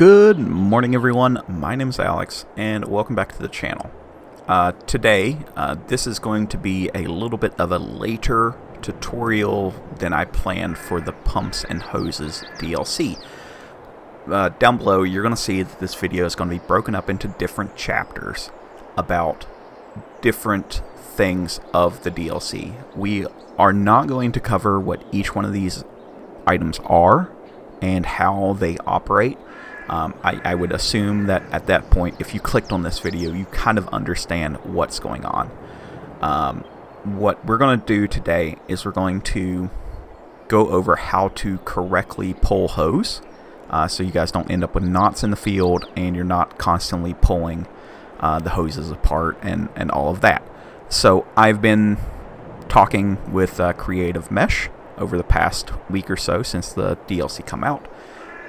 Good morning, everyone. My name is Alex, and welcome back to the channel. Today, this is going to be a little bit of a later tutorial than I planned for the Pumps and Hoses DLC. Down below, you're going to see that this video is going to be broken up into different chapters about different things of the DLC. We are not going to cover what each one of these items are and how they operate. I would assume that at that point, if you clicked on this video, you kind of understand what's going on. What we're going to do today is we're going to go over how to correctly pull hose, so you guys don't end up with knots in the field and you're not constantly pulling the hoses apart and all of that. So I've been talking with Creative Mesh over the past week or so since the DLC come out,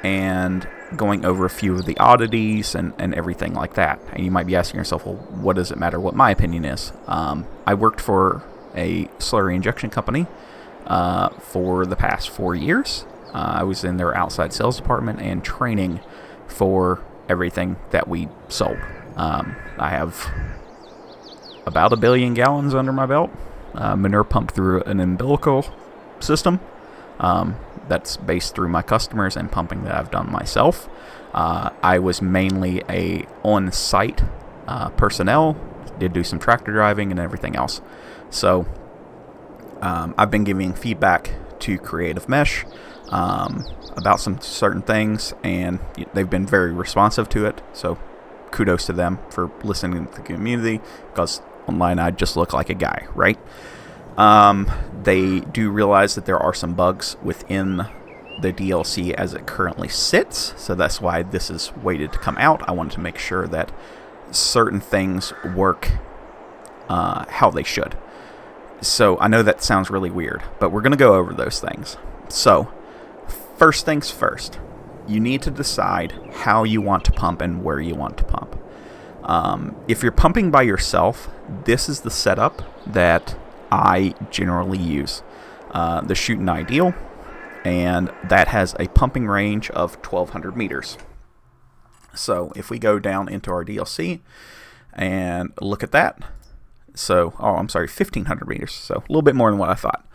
and going over a few of the oddities and everything like that. And you might be asking yourself, well, what does it matter what my opinion is? I worked for a slurry injection company for the past 4 years. I was in their outside sales department and training for everything that we sold. I have about 1 billion gallons under my belt, manure pumped through an umbilical system. That's based through my customers and pumping that I've done myself. I was mainly a on-site personnel, did do some tractor driving and everything else. So I've been giving feedback to Creative Mesh about some certain things, and they've been very responsive to it. So kudos to them for listening to the community, because online I just look like a guy, right? They do realize that there are some bugs within the DLC as it currently sits, so that's why this is waited to come out. I wanted to make sure that certain things work how they should. So I know that sounds really weird, but we're going to go over those things. So first things first, you need to decide how you want to pump and where you want to pump. If you're pumping by yourself, this is the setup that I generally use. The Shootin' Ideal, and that has a pumping range of 1,200 meters. So if we go down into our DLC and look at that, so, oh, I'm sorry, 1,500 meters, so a little bit more than what I thought.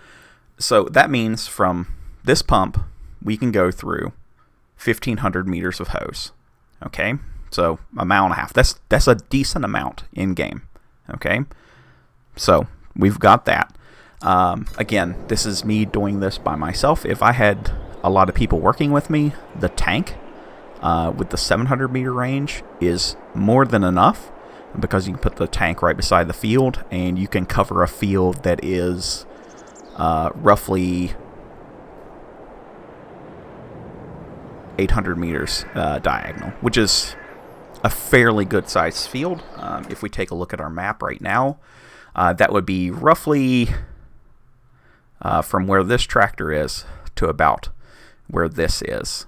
So that means from this pump, we can go through 1,500 meters of hose. Okay, so a mile and a half. That's a decent amount in game. Okay, so we've got that. Again, this is me doing this by myself. If I had a lot of people working with me, the tank with the 700 meter range is more than enough, because you can put the tank right beside the field and you can cover a field that is roughly 800 meters diagonal, which is a fairly good sized field. If we take a look at our map right now, that would be roughly from where this tractor is to about where this is.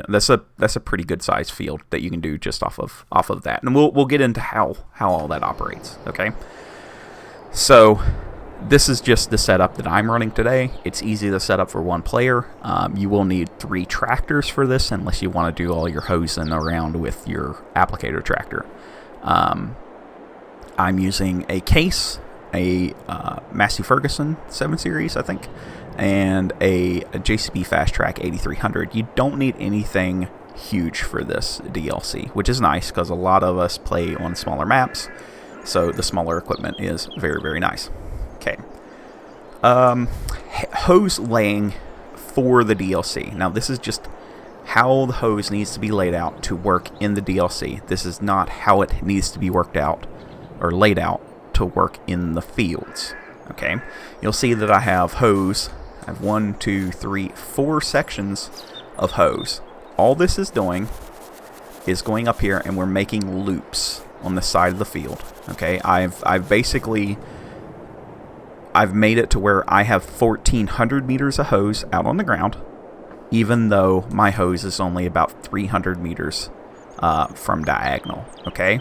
That's a pretty good sized field that you can do just off of that, and we'll get into how all that operates. Okay, so this is just the setup that I'm running today. It's easy to set up for one player. You will need 3 tractors for this, unless you want to do all your hosing around with your applicator tractor. I'm using a CASE, a Massey 7 Series, I think, and a JCB Fast Track 8300. You don't need anything huge for this DLC, which is nice because a lot of us play on smaller maps, so the smaller equipment is very, very nice. Okay. Hose laying for the DLC. Now, this is just how the hose needs to be laid out to work in the DLC. This is not how it needs to be worked out or laid out to work in the fields. Okay, you'll see that I have hose. I have 1, 2, 3, 4 sections of hose. All this is doing is going up here, and we're making loops on the side of the field. Okay, I've made it to where I have 1,400 meters of hose out on the ground, even though my hose is only about 300 meters from diagonal. Okay,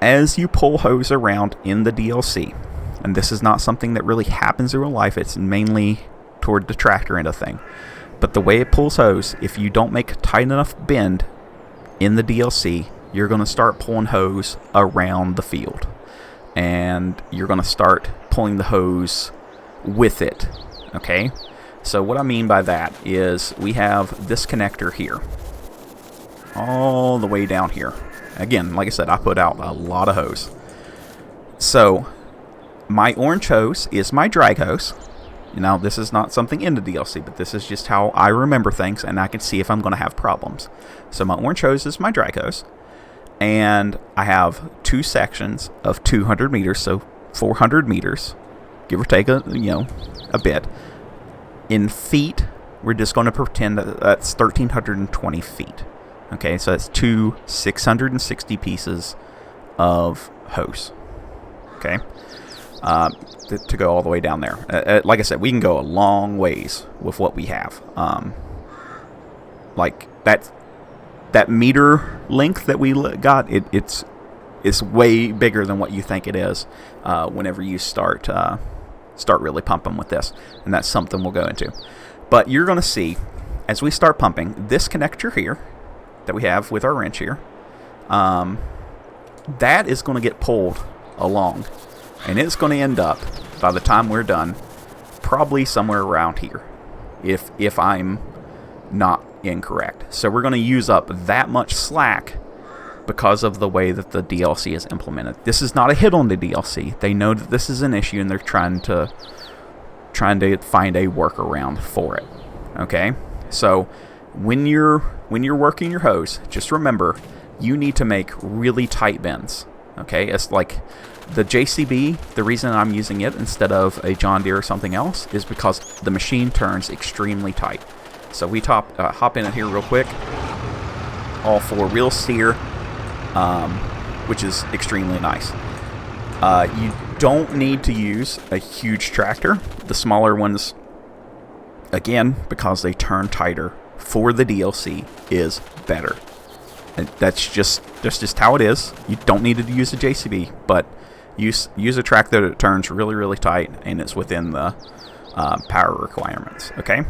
as you pull hose around in the DLC, and this is not something that really happens in real life, it's mainly toward the tractor end of thing, But the way it pulls hose, if you don't make a tight enough bend in the DLC, you're going to start pulling hose around the field. And you're going to start pulling the hose with it. Okay? So what I mean by that is we have this connector here. All the way down here. Again, like I said, I put out a lot of hose. So my orange hose is my drag hose. Now, this is not something in the DLC, but this is just how I remember things, and I can see if I'm going to have problems. So my orange hose is my drag hose, and I have two sections of 200 meters, so 400 meters, give or take a bit. In feet, we're just going to pretend that that's 1,320 feet. Okay, so that's two 660 pieces of hose. Okay. To go all the way down there. Like I said, we can go a long ways with what we have. Like that meter length that we got, it's way bigger than what you think it is whenever you start really pumping with this, and that's something we'll go into. But you're going to see as we start pumping, this connector here that we have with our wrench here, that is going to get pulled along. And it's going to end up, by the time we're done, probably somewhere around here, if I'm not incorrect. So we're going to use up that much slack because of the way that the DLC is implemented. This is not a hit on the DLC. They know that this is an issue, and they're trying to find a workaround for it. Okay? So when you're working your hose, just remember you need to make really tight bends. Okay? It's like the JCB, the reason I'm using it instead of a John Deere or something else is because the machine turns extremely tight. So we hop in it here real quick. All four-wheel steer, which is extremely nice. You don't need to use a huge tractor. The smaller ones, again, because they turn tighter for the DLC, is better. And that's just how it is. You don't need to use a JCB, but use a tractor that turns really, really tight, and it's within the power requirements. Okay?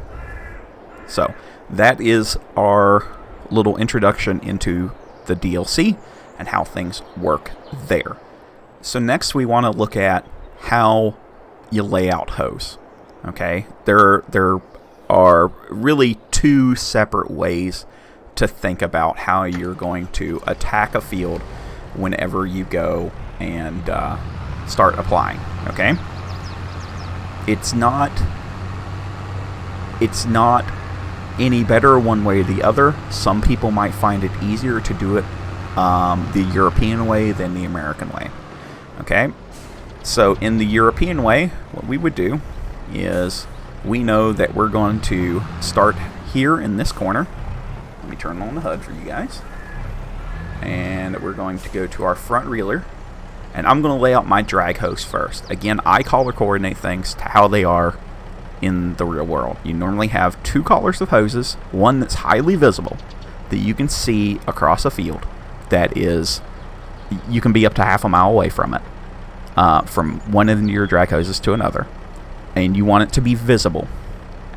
So that is our little introduction into the DLC and how things work there. So next we want to look at how you lay out hose. Okay? There are really two separate ways to think about how you're going to attack a field whenever you go and start applying. Okay? It's not any better one way or the other. Some people might find it easier to do it the European way than the American way. Okay? So in the European way, what we would do is we know that we're going to start here in this corner. Let me turn on the HUD for you guys. And we're going to go to our front reeler. And I'm going to lay out my drag hose first. Again, I color coordinate things to how they are in the real world. You normally have two collars of hoses, one that's highly visible that you can see across a field, that is, you can be up to half a mile away from it, from one of your drag hoses to another, and you want it to be visible,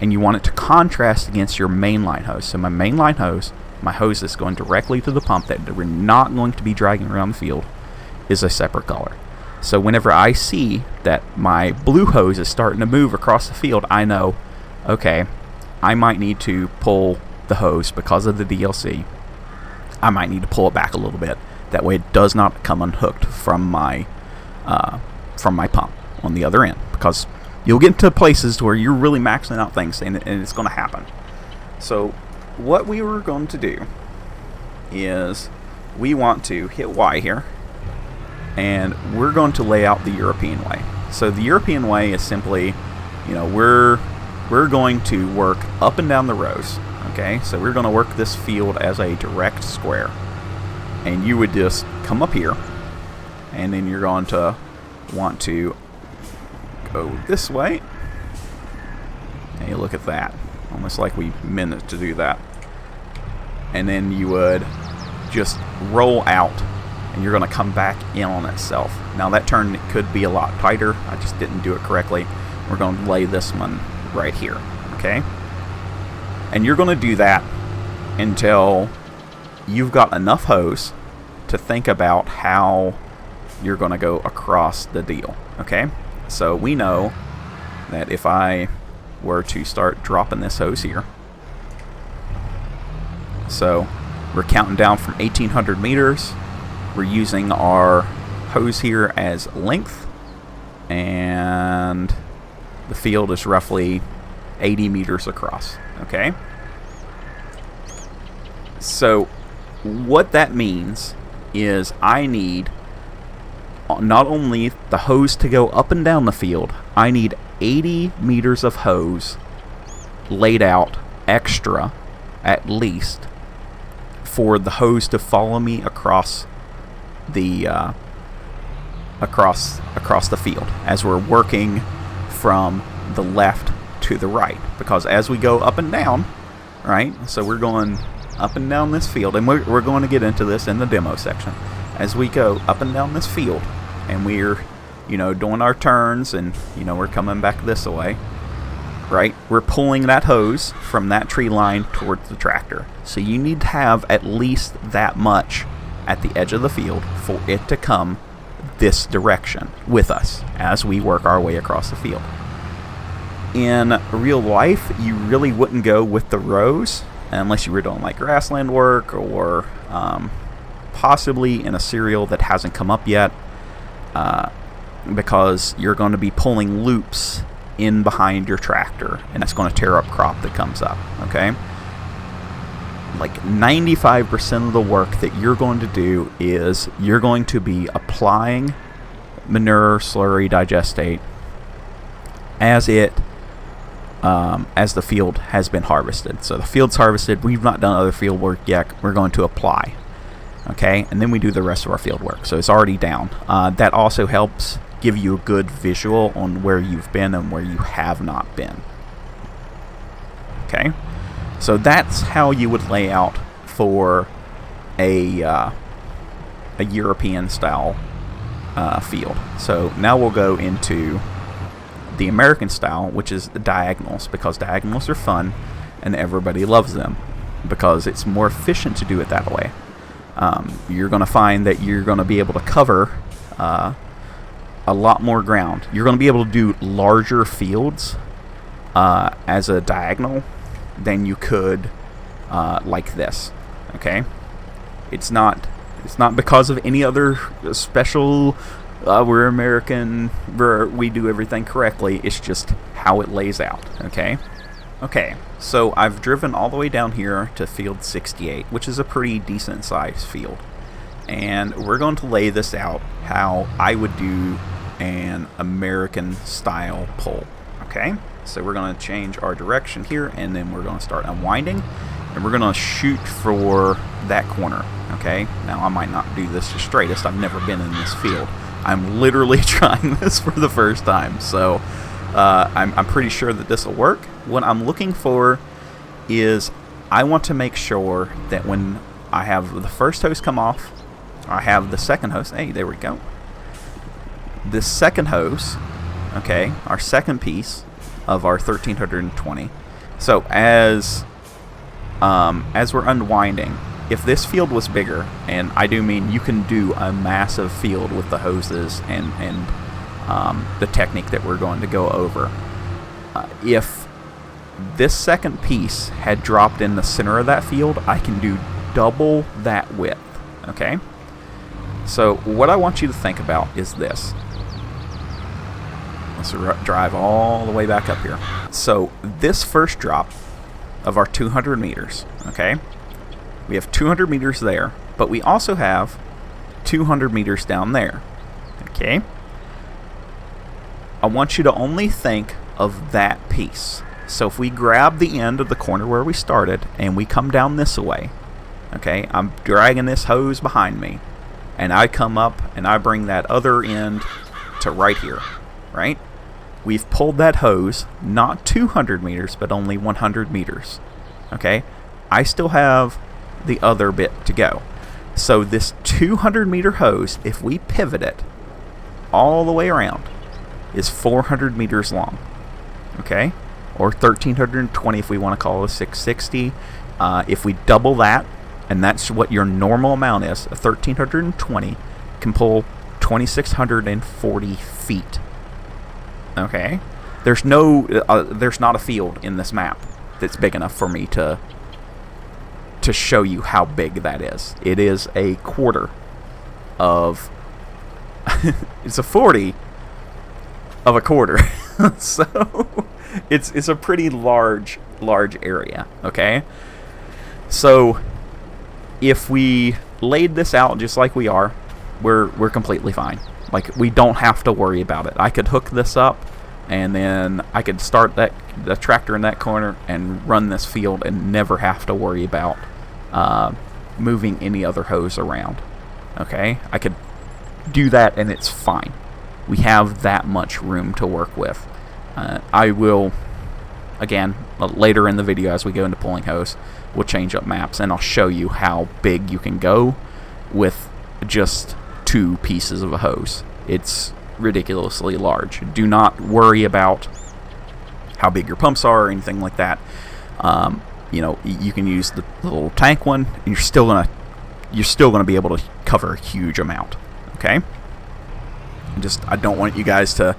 and you want it to contrast against your mainline hose. So my mainline hose, my hose that's going directly to the pump that we're not going to be dragging around the field, is a separate color. So whenever I see that my blue hose is starting to move across the field, I know, okay, I might need to pull the hose because of the DLC. I might need to pull it back a little bit. That way it does not come unhooked from my pump on the other end. Because you'll get to places where you're really maxing out things, and it's going to happen. So what we were going to do is we want to hit Y here, and we're going to lay out the European way. So the European way is simply, we're going to work up and down the rows. Okay, so we're going to work this field as a direct square, and you would just come up here, and then you're going to want to go this way. Hey, look at that, almost like we meant it to do that. And then you would just roll out, and you're going to come back in on itself. Now that turn could be a lot tighter. I just didn't do it correctly. We're going to lay this one right here. Okay? And you're going to do that until you've got enough hose to think about how you're going to go across the deal. Okay? So we know that if I were to start dropping this hose here, so we're counting down from 1,800 meters. We're using our hose here as length, and the field is roughly 80 meters across. Okay? So what that means is I need not only the hose to go up and down the field, I need 80 meters of hose laid out extra, at least, for the hose to follow me across the across the field as we're working from the left to the right. Because as we go up and down, right, so we're going up and down this field, and we're going to get into this in the demo section. As we go up and down this field, and we're, you know, doing our turns, and, you know, we're coming back this way, right, we're pulling that hose from that tree line towards the tractor. So you need to have at least that much at the edge of the field for it to come this direction with us as we work our way across the field. In real life, you really wouldn't go with the rows unless you were doing like grassland work, or possibly in a cereal that hasn't come up yet, because you're going to be pulling loops in behind your tractor, and that's going to tear up crop that comes up. Okay, like 95% of the work that you're going to do is you're going to be applying manure, slurry, digestate as the field has been harvested. So the field's harvested, we've not done other field work yet, we're going to apply. Okay, and then we do the rest of our field work. So it's already down. That also helps give you a good visual on where you've been and where you have not been. Okay, so that's how you would lay out for a European style field. So now we'll go into the American style, which is the diagonals, because diagonals are fun and everybody loves them because it's more efficient to do it that way. You're going to find that you're going to be able to cover a lot more ground. You're going to be able to do larger fields as a diagonal than you could like this. Okay, it's not because of any other special we're American, we do everything correctly. It's just how it lays out. Okay, so I've driven all the way down here to field 68, which is a pretty decent sized field, and we're going to lay this out how I would do an American style pull. Okay, so we're going to change our direction here, and then we're going to start unwinding, and we're going to shoot for that corner. Okay, now I might not do this the straightest. I've never been in this field. I'm literally trying this for the first time, so I'm pretty sure that this will work. What I'm looking for is I want to make sure that when I have the first hose come off, I have the second hose. Hey, there we go. The second hose, okay, our second piece of our 1320. So as we're unwinding, if this field was bigger, and I do mean you can do a massive field with the hoses and the technique that we're going to go over. If this second piece had dropped in the center of that field, I can do double that width. Okay? So what I want you to think about is this. Let's drive all the way back up here. So this first drop of our 200 meters, okay? We have 200 meters there, but we also have 200 meters down there. Okay? I want you to only think of that piece. So if we grab the end of the corner where we started and we come down this way, okay, I'm dragging this hose behind me, and I come up and I bring that other end to right here, right? We've pulled that hose not 200 meters, but only 100 meters. Okay? I still have the other bit to go. So this 200 meter hose, if we pivot it all the way around, is 400 meters long. Okay? or 1320 if we want to call it a 660. If we double that, and that's what your normal amount is, a 1320 can pull 2640 feet. Okay, there's not a field in this map that's big enough for me to show you how big that is. It is a quarter of it's a 40 of a quarter. So it's a pretty large area. Okay, so if we laid this out just like we are, we're completely fine. Like, we don't have to worry about it. I could hook this up, and then I could start the tractor in that corner and run this field and never have to worry about moving any other hose around. Okay, I could do that and it's fine. We have that much room to work with. I will, again, later in the video as we go into pulling hose, we'll change up maps and I'll show you how big you can go with just 2 pieces of a hose. It's ridiculously large. Do not worry about how big your pumps are or anything like that. You know, you can use the little tank one, and you're still gonna be able to cover a huge amount. Okay. I don't want you guys to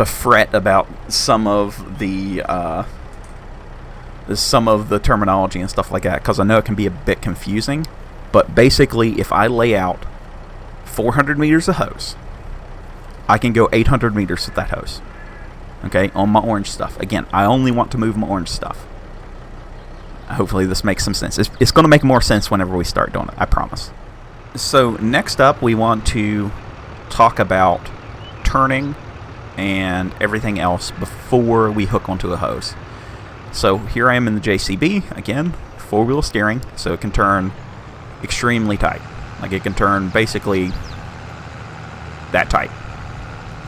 fret about some of the terminology and stuff like that, because I know it can be a bit confusing. But basically, if I lay out 400 meters of hose, I can go 800 meters with that hose. Okay, on my orange stuff. Again, I only want to move my orange stuff. Hopefully this makes some sense. It's going to make more sense whenever we start doing it, I promise. So next up, we want to talk about turning and everything else before we hook onto a hose. So here I am in the JCB, again, 4-wheel steering, so it can turn extremely tight. Like, it can turn basically that tight.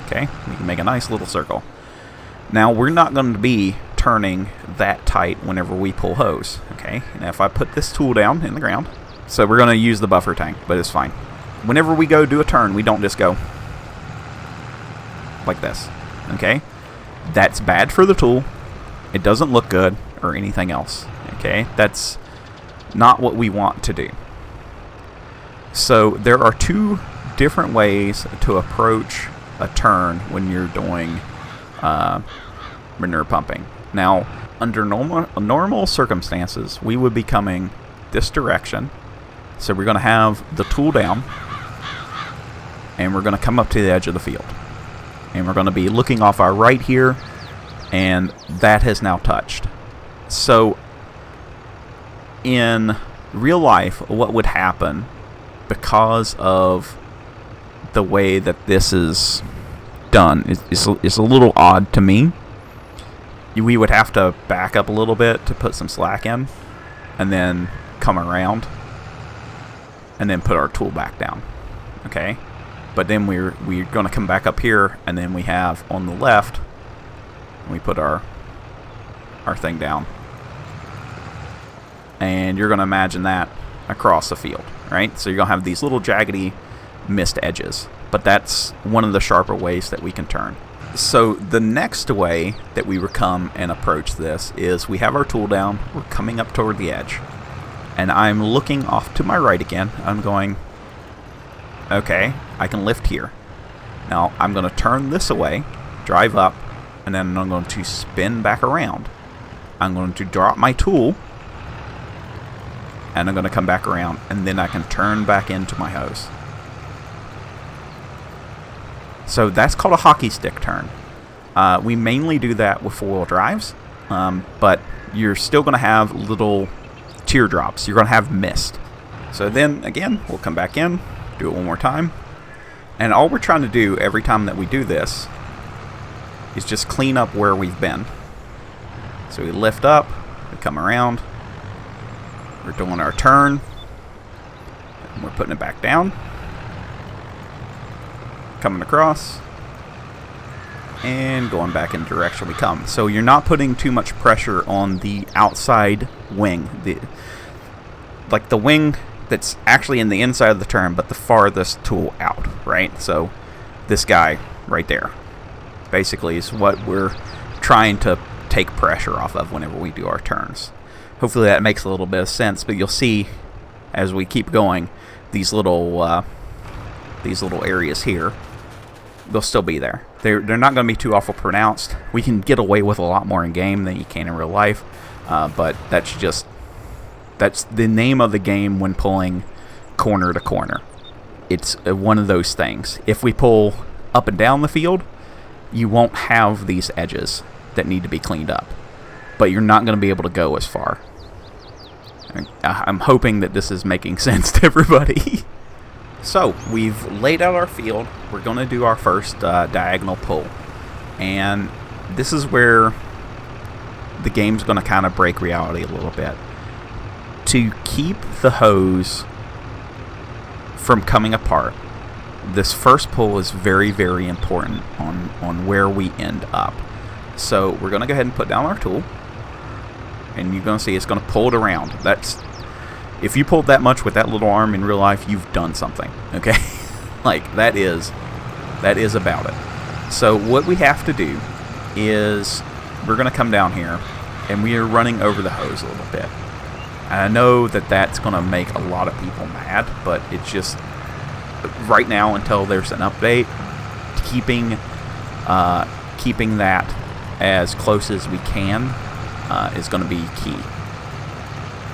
Okay, we can make a nice little circle. Now, we're not going to be turning that tight whenever we pull hose. Okay, now if I put this tool down in the ground, so we're going to use the buffer tank, but it's fine. Whenever we go do a turn, we don't just go like this. Okay, that's bad for the tool. It doesn't look good or anything else. Okay, that's not what we want to do. So there are 2 different ways to approach a turn when you're doing manure pumping. Now, under normal circumstances, we would be coming this direction. So we're going to have the tool down, and we're going to come up to the edge of the field. And we're going to be looking off our right here, and that has now touched. So in real life, what would happen, because of the way that this is done, is a little odd to me. We would have to back up a little bit to put some slack in, and then come around, and then put our tool back down. Okay, but then we're going to come back up here, and then we have on the left, we put our thing down, and you're going to imagine that across the field, right? So you're going to have these little jaggedy missed edges, but that's one of the sharper ways that we can turn. So the next way that we would come and approach this is we have our tool down, we're coming up toward the edge, and I'm looking off to my right again. I'm going, okay, I can lift here. Now I'm going to turn this away, drive up, and then I'm going to spin back around. I'm going to drop my tool, and I'm going to come back around, and then I can turn back into my hose. So that's called a hockey stick turn. We mainly do that with 4-wheel drives, but you're still going to have little teardrops. You're going to have mist. So then, again, we'll come back in, do it one more time. And all we're trying to do every time that we do this is just clean up where we've been. So we lift up, we come around, we're doing our turn, and we're putting it back down. Coming across and going back in the direction we come. So you're not putting too much pressure on the outside wing, like the wing that's actually in the inside of the turn, but the farthest tool out, right? So this guy right there basically is what we're trying to take pressure off of whenever we do our turns. Hopefully that makes a little bit of sense, but you'll see as we keep going, these little areas here, they'll still be there. They're not going to be too awful pronounced. We can get away with a lot more in game than you can in real life, but that's the name of the game when pulling corner to corner. It's one of those things. If we pull up and down the field, you won't have these edges that need to be cleaned up, but you're not going to be able to go as far. I'm hoping that this is making sense to everybody. So, we've laid out our field. We're going to do our first diagonal pull. And this is where the game's going to kind of break reality a little bit. To keep the hose from coming apart, this first pull is very, very important on where we end up. So, we're going to go ahead and put down our tool. And you're going to see it's going to pull it around. If you pulled that much with that little arm in real life, you've done something, okay? Like, that is about it. So what we have to do is we're going to come down here, and we are running over the hose a little bit. And I know that that's going to make a lot of people mad, but it's just, right now, until there's an update, keeping that as close as we can is going to be key.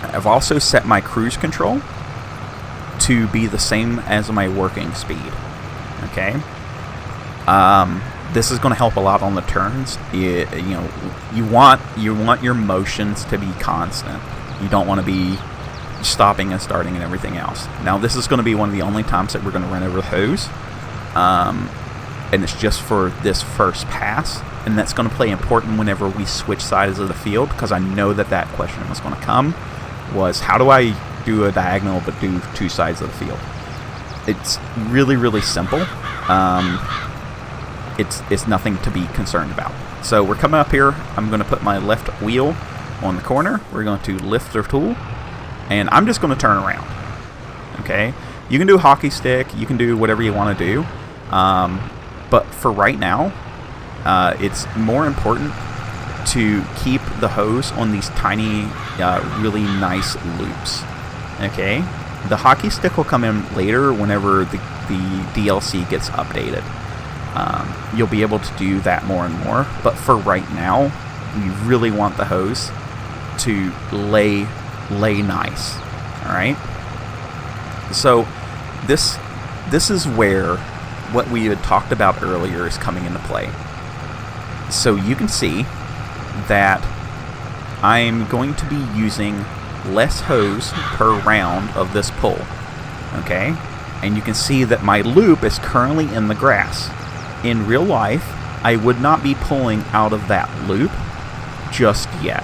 I've also set my cruise control to be the same as my working speed. Okay. This is going to help a lot on the turns. You want your motions to be constant. You don't want to be stopping and starting and everything else. Now, this is going to be one of the only times that we're going to run over the hose, and it's just for this first pass. And that's going to play important whenever we switch sides of the field, because I know that question was going to come. Was how do I do a diagonal but do two sides of the field? It's really, really simple. It's nothing to be concerned about. So we're coming up here. I'm going to put my left wheel on the corner. We're going to lift the tool, and I'm just going to turn around. Okay, you can do a hockey stick. You can do whatever you want to do, but for right now, it's more important to keep the hose on these tiny, really nice loops. Okay, the hockey stick will come in later whenever the DLC gets updated. You'll be able to do that more and more, but for right now, you really want the hose to lay nice. All right. So this is where what we had talked about earlier is coming into play. So you can see that I'm going to be using less hose per round of this pull. Okay? And you can see that my loop is currently in the grass. In real life, I would not be pulling out of that loop just yet.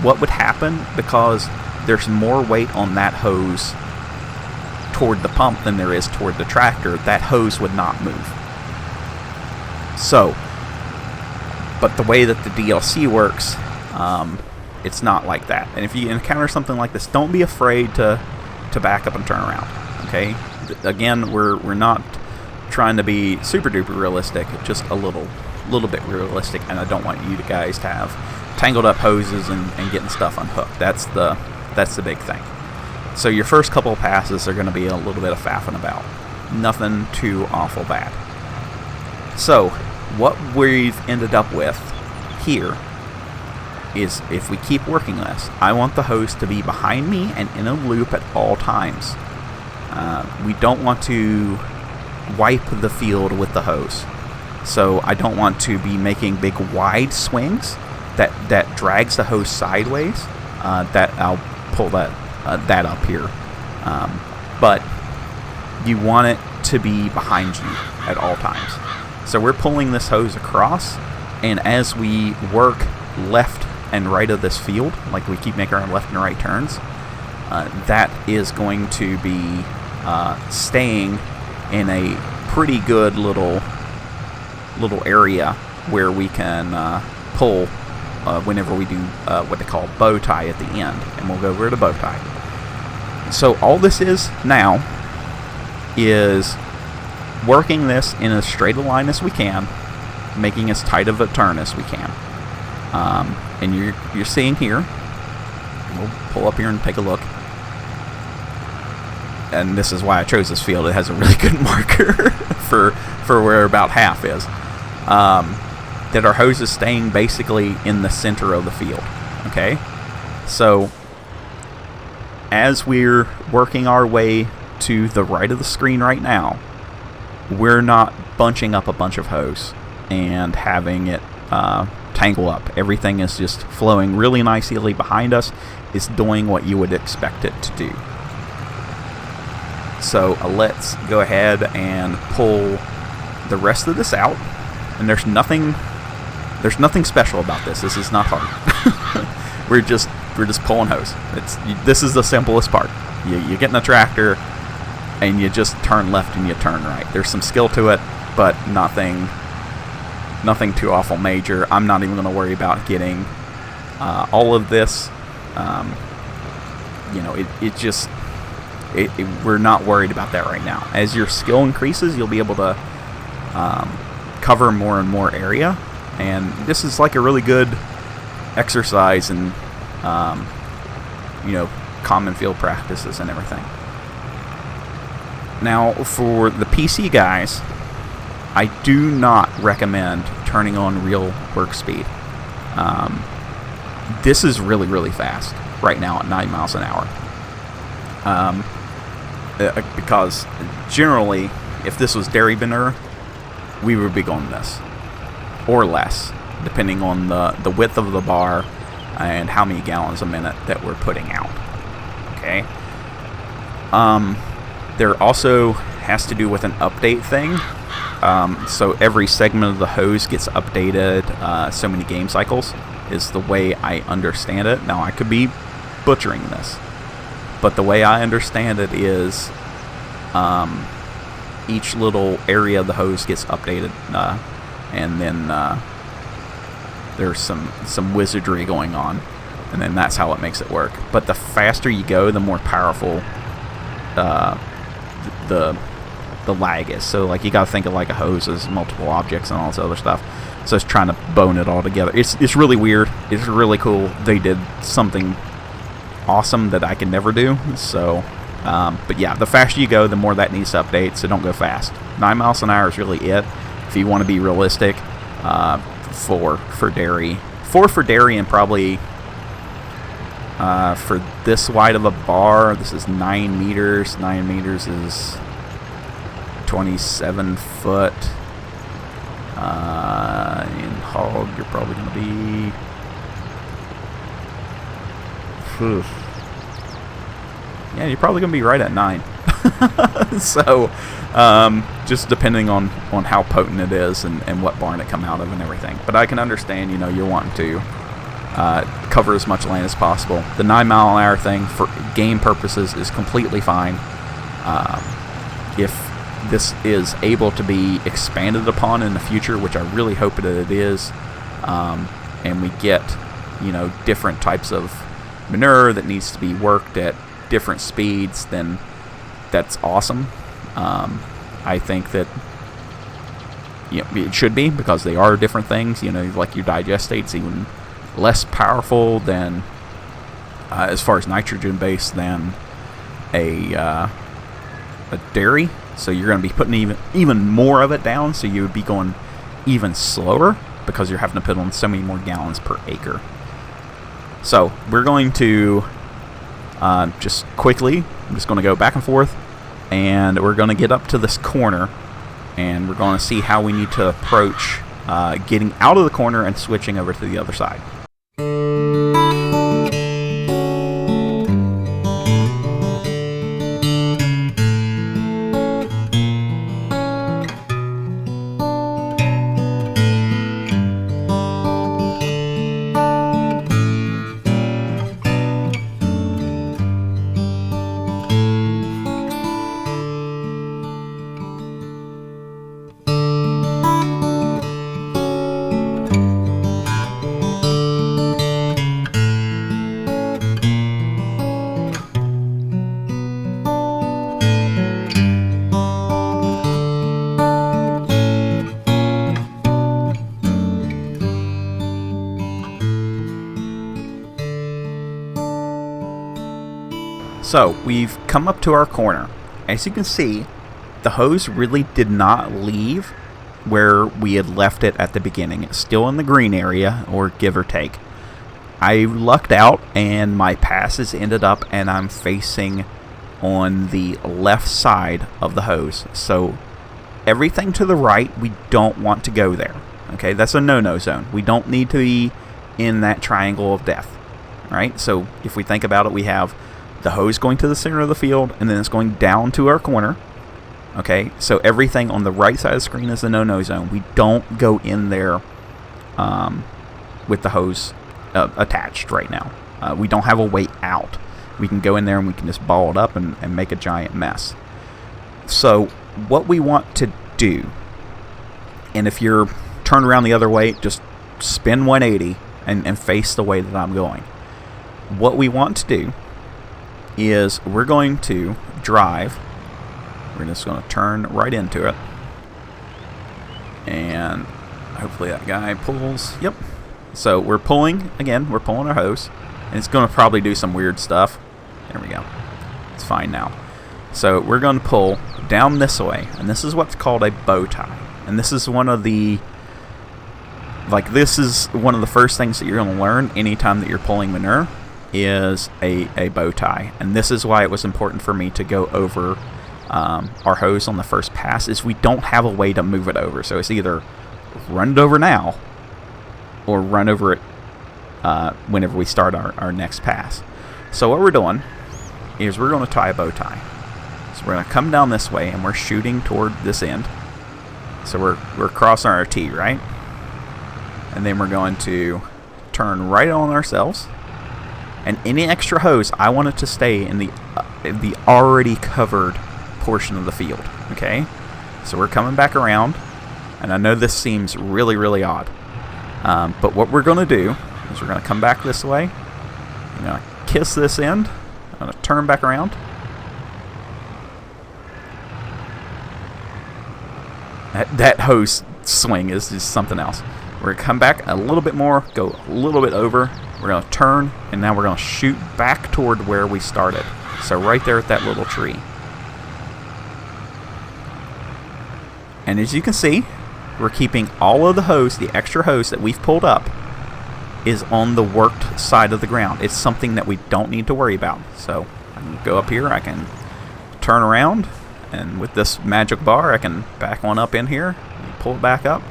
What would happen, because there's more weight on that hose toward the pump than there is toward the tractor, that hose would not move. So, but the way that the DLC works, it's not like that. And if you encounter something like this, don't be afraid to back up and turn around. Okay? Again, we're not trying to be super duper realistic, just a little bit realistic, and I don't want you guys to have tangled up hoses and getting stuff unhooked. That's the big thing. So your first couple of passes are going to be a little bit of faffing about. Nothing too awful bad. So what we've ended up with here is, if we keep working this, I want the hose to be behind me and in a loop at all times. We don't want to wipe the field with the hose. So I don't want to be making big wide swings that drags the hose sideways. That I'll pull that up here. But you want it to be behind you at all times. So we're pulling this hose across, and as we work left and right of this field, like we keep making our left and right turns, that is going to be staying in a pretty good little area where we can pull whenever we do what they call bow tie at the end, and we'll go over to bow tie. So all this is now is working this in as straight a line as we can, making as tight of a turn as we can. And you're seeing here. We'll pull up here and take a look. And this is why I chose this field. It has a really good marker for where about half is. That our hose is staying basically in the center of the field. Okay? So, as we're working our way to the right of the screen right now, we're not bunching up a bunch of hose and having it tangle up. Everything is just flowing really nicely behind us. It's doing what you would expect it to do. So let's go ahead and pull the rest of this out. And there's nothing special about this. This is not hard. we're just pulling hose. This is the simplest part. You get in a tractor and you just turn left and you turn right. There's some skill to it, but nothing too awful major. I'm not even going to worry about getting all of this. We're not worried about that right now. As your skill increases, you'll be able to cover more and more area, and this is like a really good exercise in common field practices and everything. Now, for the PC guys, I do not recommend turning on real work speed. This is really, really fast right now at 9 miles an hour. Because generally, if this was dairy manure, we would be going this. Or less, depending on the width of the bar and how many gallons a minute that we're putting out. Okay? There also has to do with an update thing. So every segment of the hose gets updated so many game cycles is the way I understand it. Now, I could be butchering this, but the way I understand it is each little area of the hose gets updated, and then there's some wizardry going on, and then that's how it makes it work. But the faster you go, the more powerful the lag is. So like you got to think of like a hose as multiple objects and all this other stuff. So it's trying to bone it all together. It's really weird. It's really cool. They did something awesome that I can never do. So, but yeah, the faster you go, the more that needs to update. So don't go fast. 9 miles an hour is really it. If you want to be realistic, 4 for dairy. 4 for dairy, and probably for this wide of a bar, this is 9 meters. 9 meters is 27 foot. In hog, you're probably going to be... Yeah, you're probably going to be right at 9. So, just depending on how potent it is and what barn it come out of and everything. But I can understand, you're wanting to cover as much land as possible. The 9 mile an hour thing for game purposes is completely fine. If this is able to be expanded upon in the future, which I really hope that it is, and we get, different types of manure that needs to be worked at different speeds, then that's awesome. I think that it should be, because they are different things. Like your digestate's even less powerful than, as far as nitrogen base, than a dairy. So you're going to be putting even more of it down. So you would be going even slower because you're having to put on so many more gallons per acre. So we're going to just quickly, I'm just going to go back and forth, and we're going to get up to this corner, and we're going to see how we need to approach getting out of the corner and switching over to the other side. So we've come up to our corner. As you can see, the hose really did not leave where we had left it at the beginning. It's still in the green area, or give or take. I lucked out and my passes ended up, and I'm facing on the left side of the hose. So everything to the right, we don't want to go there. Okay, that's a no-no zone. We don't need to be in that triangle of death. Right? So if we think about it, we have the hose going to the center of the field, and then it's going down to our corner. Okay, so everything on the right side of the screen is a no-no zone. We don't go in there with the hose attached right now. We don't have a way out. We can go in there and we can just ball it up and make a giant mess. So what we want to do, and if you're turned around the other way, just spin 180 and face the way that I'm going. What we want to do is we're going to drive. We're just going to turn right into it. And hopefully that guy pulls. Yep. So we're pulling, again, we're pulling our hose. And it's going to probably do some weird stuff. There we go. It's fine now. So we're going to pull down this way. And this is what's called a bow tie. And this is one of the, this is one of the first things that you're going to learn anytime that you're pulling manure, is a bow tie. And this is why it was important for me to go over our hose on the first pass, is we don't have a way to move it over. So it's either run it over now or run over it whenever we start our next pass. So what we're doing is we're going to tie a bow tie. So we're going to come down this way and we're shooting toward this end. So we're crossing our T, right? And then we're going to turn right on ourselves. And any extra hose, I want it to stay in the already covered portion of the field. Okay, so we're coming back around, and I know this seems really, really odd, but what we're going to do is we're going to come back this way. I'm going to kiss this end. I'm going to turn back around. That hose swing is just something else. We're going to come back a little bit more, go a little bit over. We're going to turn, and now we're going to shoot back toward where we started. So right there at that little tree. And as you can see, we're keeping all of the hose, the extra hose that we've pulled up, is on the worked side of the ground. It's something that we don't need to worry about. So I can go up here, I can turn around, and with this magic bar, I can back one up in here, and pull it back up.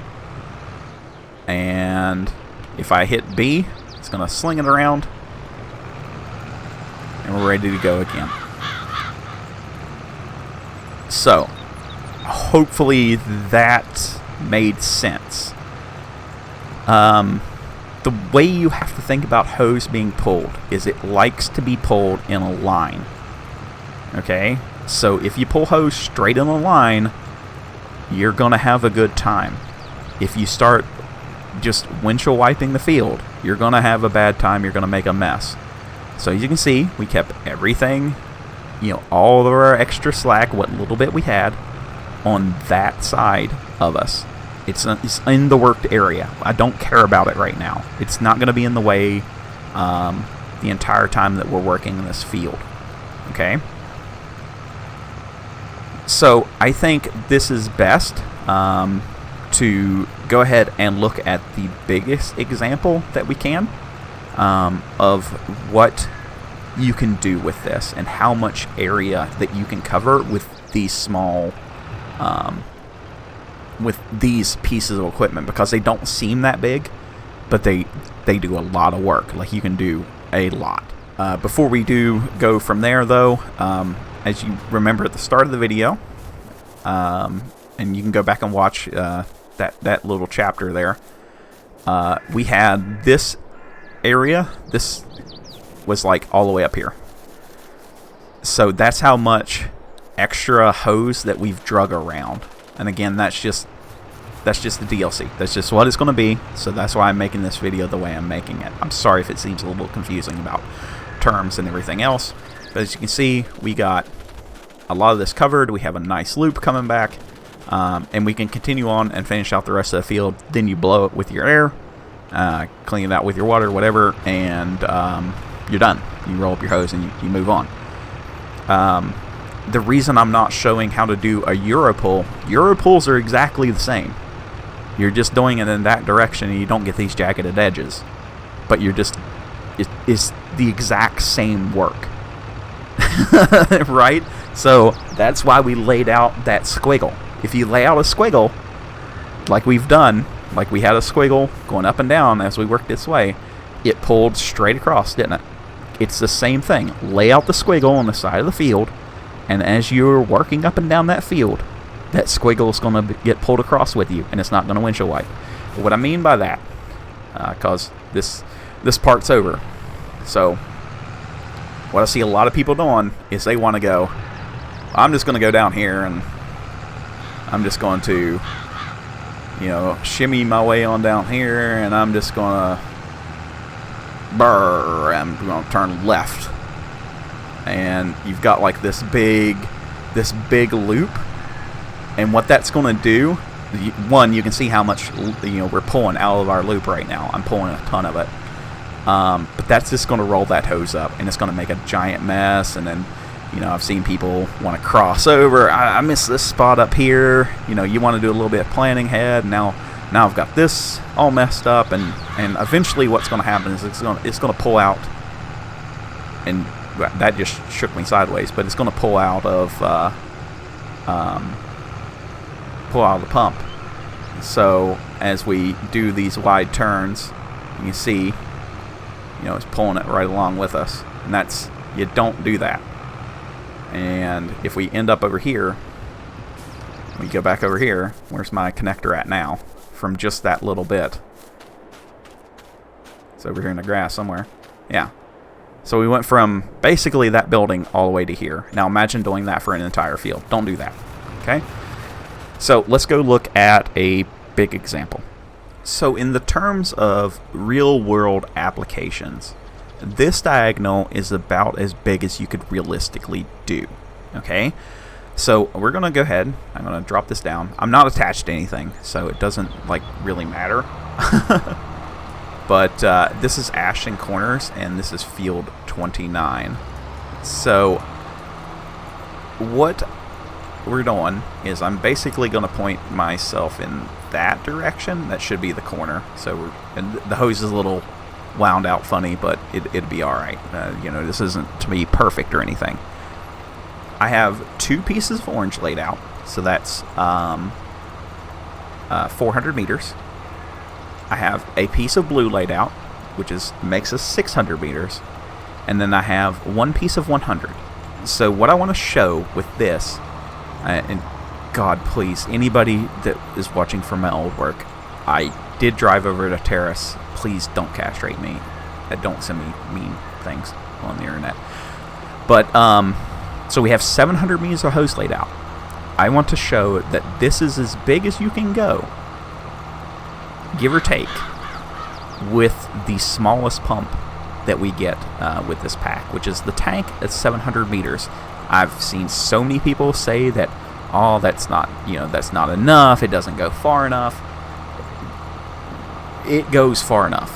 And if I hit B, it's going to sling it around, and we're ready to go again. So, hopefully that made sense. The way you have to think about hose being pulled is it likes to be pulled in a line. Okay? So if you pull hose straight in a line, you're going to have a good time. If you start just windshield wiping the field, you're going to have a bad time. You're going to make a mess. So as you can see, we kept everything, all of our extra slack, what little bit we had, on that side of us. It's in the worked area. I don't care about it right now. It's not going to be in the way the entire time that we're working in this field. Okay? So I think this is best to go ahead and look at the biggest example that we can of what you can do with this and how much area that you can cover with these small with these pieces of equipment, because they don't seem that big, but they do a lot of work. Like, you can do a lot. Before we do go from there, though, as you remember at the start of the video, and you can go back and watch that little chapter there, we had this area. This was like all the way up here. So that's how much extra hose that we've drug around. And again, that's just the DLC. That's just what it's going to be. So that's why I'm making this video the way I'm making it. I'm sorry if it seems a little confusing about terms and everything else. But as you can see, we got a lot of this covered. We have a nice loop coming back. And we can continue on and finish out the rest of the field. Then you blow it with your air, clean it out with your water, whatever, and you're done. You roll up your hose and you move on. The reason I'm not showing how to do a Euro pulls are exactly the same. You're just doing it in that direction and you don't get these jagged edges. But you're just, it's the exact same work. Right? So that's why we laid out that squiggle. If you lay out a squiggle, like we've done, like we had a squiggle going up and down as we worked this way, it pulled straight across, didn't it? It's the same thing. Lay out the squiggle on the side of the field, and as you're working up and down that field, that squiggle is going to get pulled across with you, and it's not going to windshield wipe. What I mean by that, because this part's over. So what I see a lot of people doing is they want to go, I'm just going to go down here and I'm just going to, you know, shimmy my way on down here, and I'm just going to I'm going to turn left. And you've got like this big loop, and what that's going to do, one, you can see how much, you know, we're pulling out of our loop right now. I'm pulling a ton of it, but that's just going to roll that hose up, and it's going to make a giant mess. And then, you know, I've seen people want to cross over. I missed this spot up here. You know, you want to do a little bit of planning ahead. Now I've got this all messed up, and eventually what's going to happen is it's going to pull out, and that just shook me sideways, but it's going to pull out of the pump. So as we do these wide turns, you can see, you know, it's pulling it right along with us, and that's, you don't do that. And if we end up over here, we go back over here, where's my connector at now from just that little bit? It's over here in the grass somewhere. Yeah. So we went from basically that building all the way to here. Now imagine doing that for an entire field. Don't do that. Okay? So let's go look at a big example. So in the terms of real world applications, this diagonal is about as big as you could realistically do. Okay? So we're going to go ahead. I'm going to drop this down. I'm not attached to anything, so it doesn't like really matter. But this is Ashton Corners, and this is field 29. So what we're doing is I'm basically going to point myself in that direction. That should be the corner. So and the hose is a little wound out funny, but it'd be all right. You know, this isn't to be perfect or anything. I have 2 pieces of orange laid out, so that's 400 meters. I have a piece of blue laid out, which makes us 600 meters, and then I have 1 piece of 100. So what I want to show with this, and God, please, anybody that is watching from my old work, I did drive over to Terrace. Please don't castrate me. Don't send me mean things on the internet. But so we have 700 meters of hose laid out. I want to show that this is as big as you can go, give or take, with the smallest pump that we get with this pack, which is the tank at 700 meters. I've seen so many people say that, oh, that's not enough, it doesn't go far enough. It goes far enough.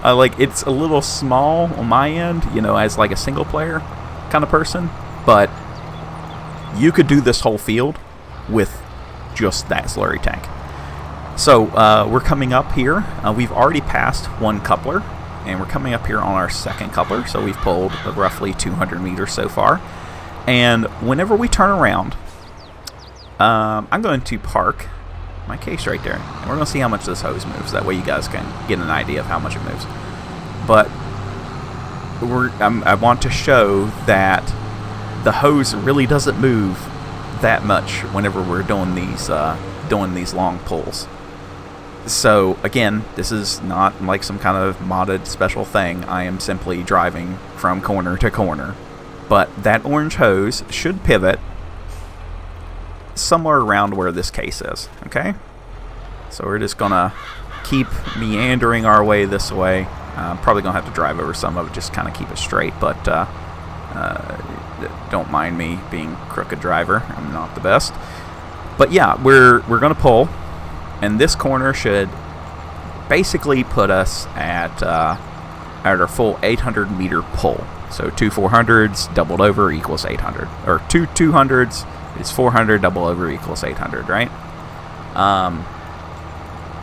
Like, it's a little small on my end, you know, as like a single player kind of person, but you could do this whole field with just that slurry tank. So we're coming up here. We've already passed 1 coupler, and we're coming up here on our 2nd coupler. So we've pulled roughly 200 meters so far. And whenever we turn around, I'm going to park my case right there, and we're going to see how much this hose moves. That way you guys can get an idea of how much it moves. But I want to show that the hose really doesn't move that much whenever we're doing these long pulls. So again, this is not like some kind of modded special thing. I am simply driving from corner to corner. But that orange hose should pivot somewhere around where this case is. Okay? So we're just gonna keep meandering our way this way. Probably gonna have to drive over some of it, just kind of keep it straight, but don't mind me being crooked driver. I'm not the best. But yeah, we're gonna pull, and this corner should basically put us at our full 800 meter pull. So 2 400s doubled over equals 800. Or 2 200s is 400, double over equals 800, right?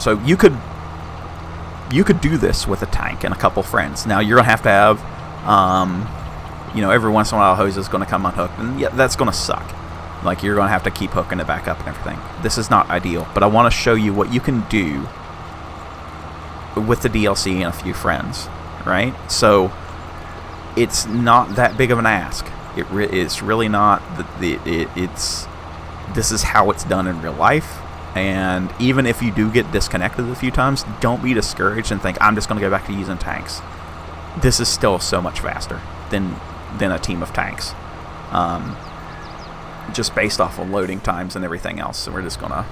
So you could do this with a tank and a couple friends. Now you're going to have, every once in a while a hose is going to come unhooked, and yeah, that's going to suck. Like, you're going to have to keep hooking it back up and everything. This is not ideal, but I want to show you what you can do with the DLC and a few friends, right? So it's not that big of an ask. It's really not. This is how it's done in real life. And even if you do get disconnected a few times, don't be discouraged and think, I'm just going to go back to using tanks. This is still so much faster than a team of tanks. Just based off of loading times and everything else. So we're just going to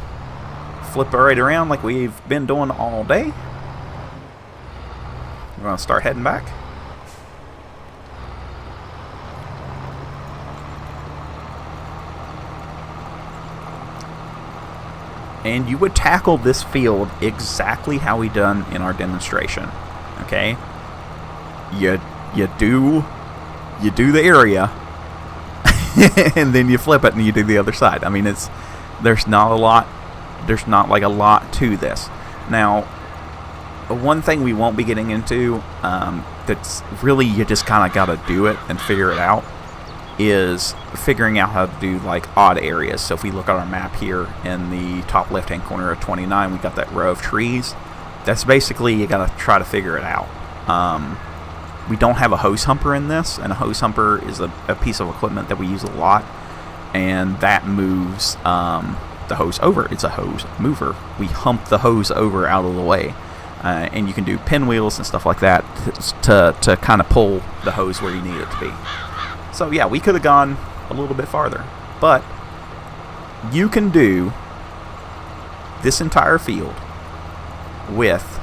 flip it right around like we've been doing all day. We're going to start heading back. And you would tackle this field exactly how we done in our demonstration. Okay, you do the area, and then you flip it and you do the other side. I mean, there's not like a lot to this. Now, one thing we won't be getting into, that's really, you just kind of got to do it and figure it out, is figuring out how to do like odd areas. So if we look at our map here in the top left hand corner of 29, we got that row of trees. That's basically, you got to try to figure it out. We don't have a hose humper in this, and a hose humper is a piece of equipment that we use a lot, and that moves the hose over. It's a hose mover. We hump the hose over out of the way, and you can do pinwheels and stuff like that to kind of pull the hose where you need it to be. So yeah, we could have gone a little bit farther, but you can do this entire field with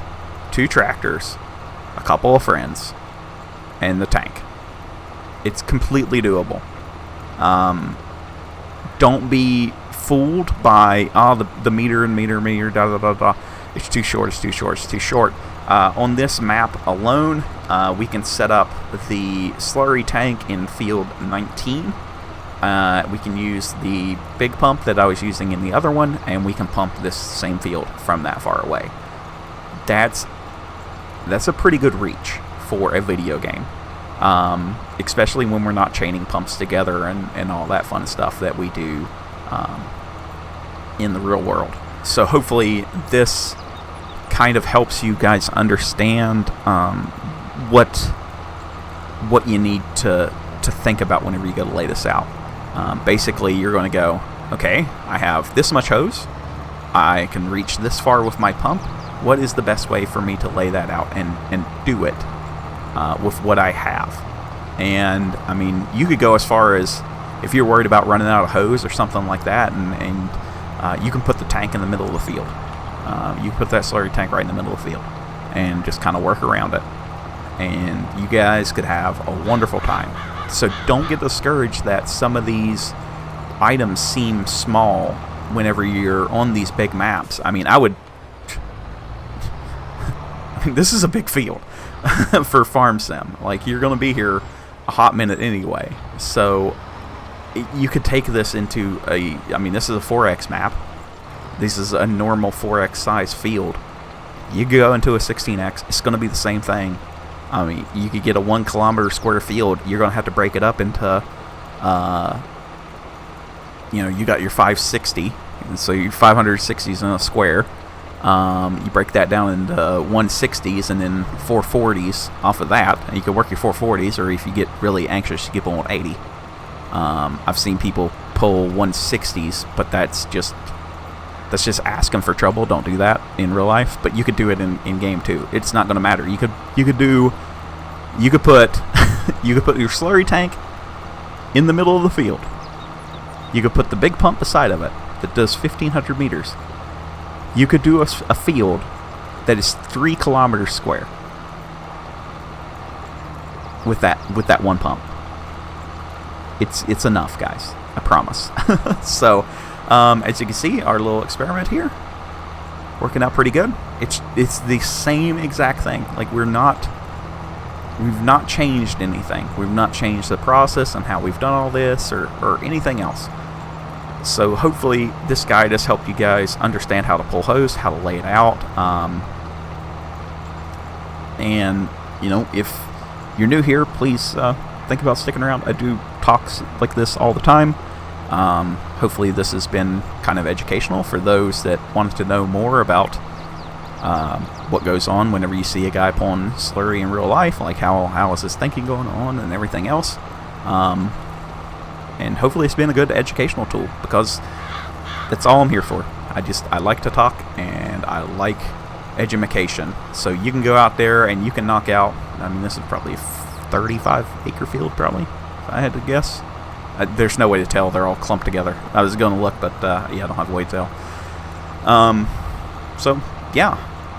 2 tractors, a couple of friends, and the tank. It's completely doable. Don't be fooled by the meter, it's too short. On this map alone, we can set up the slurry tank in field 19. We can use the big pump that I was using in the other one, and we can pump this same field from that far away. That's a pretty good reach for a video game, especially when we're not chaining pumps together and all that fun stuff that we do in the real world. So hopefully this kind of helps you guys understand what you need to think about whenever you go to lay this out. Basically, you're going to go, okay, I have this much hose, I can reach this far with my pump. What is the best way for me to lay that out and do it with what I have? And I mean, you could go as far as, if you're worried about running out of hose or something like that, and you can put the tank in the middle of the field. You put that slurry tank right in the middle of the field and just kind of work around it, and you guys could have a wonderful time. So don't get discouraged that some of these items seem small whenever you're on these big maps. I mean, this is a big field for farm sim. Like, you're going to be here a hot minute anyway, so you could take this into this is a 4X map. This is a normal 4X size field. You go into a 16X, it's going to be the same thing. I mean, you could get a 1 kilometer square field. You're going to have to break it up into, you got your 560, so your 560s in a square. You break that down into 160s and then 440s off of that. And you can work your 440s, or if you get really anxious, you get 180. I've seen people pull 160s, but that's just asking for trouble. Don't do that in real life, but you could do it in game too. It's not going to matter. You could put your slurry tank in the middle of the field. You could put the big pump beside of it that does 1,500 meters. You could do a field that is 3 kilometers square with that one pump. It's enough, guys. I promise. So, as you can see, our little experiment here working out pretty good. It's the same exact thing. Like, we're not we've not changed anything. We've not changed the process and how we've done all this or anything else. So hopefully this guide has helped you guys understand how to pull hose, how to lay it out. And, you know, if you're new here, please think about sticking around. I do talks like this all the time. Hopefully this has been kind of educational for those that wanted to know more about what goes on whenever you see a guy pulling slurry in real life, like how is his thinking going on and everything else. And hopefully it's been a good educational tool, because that's all I'm here for. I like to talk, and I like edumacation. So you can go out there and you can knock out, I mean, this is probably a 35-acre field, probably, if I had to guess. There's no way to tell. They're all clumped together. I was going to look, but yeah, I don't have a way to tell. So, yeah,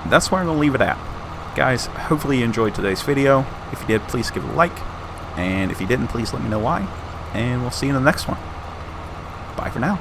that's where I'm going to leave it at. Guys, hopefully you enjoyed today's video. If you did, please give it a like. And if you didn't, please let me know why. And we'll see you in the next one. Bye for now.